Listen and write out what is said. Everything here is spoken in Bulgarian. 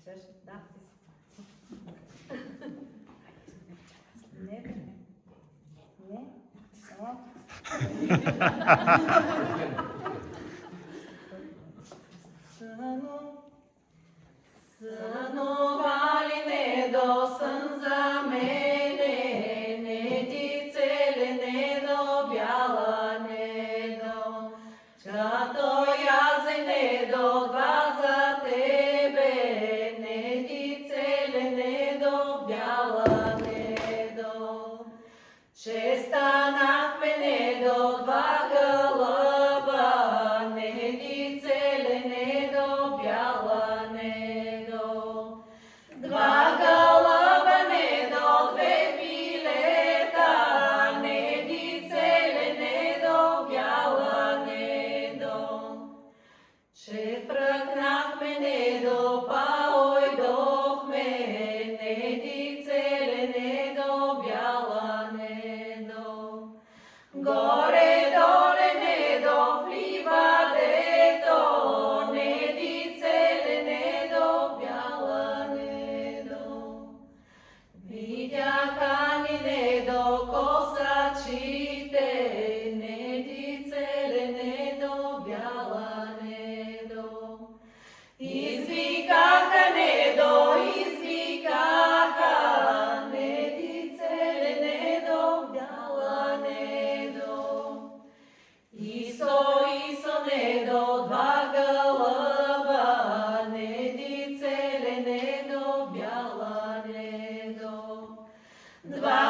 Щеш? Да, ти си. Не, бе. Не. Само. Сънували не до сън за мене, не ти целе не до бяла не до, чато язе не до два за тебе, не ти целе не до бяла не до, че станахме не до два гълъба, не ти целе не до бяла не до, два гълъба не до две пилета, не ти целе не до бяла не до, че пръкнахме не до паой дохме, не ти целе не до бяла не до, горе-доле не до вливадето, не ти целе не до бяла не до, видяха ни не до косачите, не ти целе не до бяла не до, извикаха не до, извикаха, не ти целе не до бяла не до, Исо, Исо не до два гълъба, не ти целе не до бяла не до, два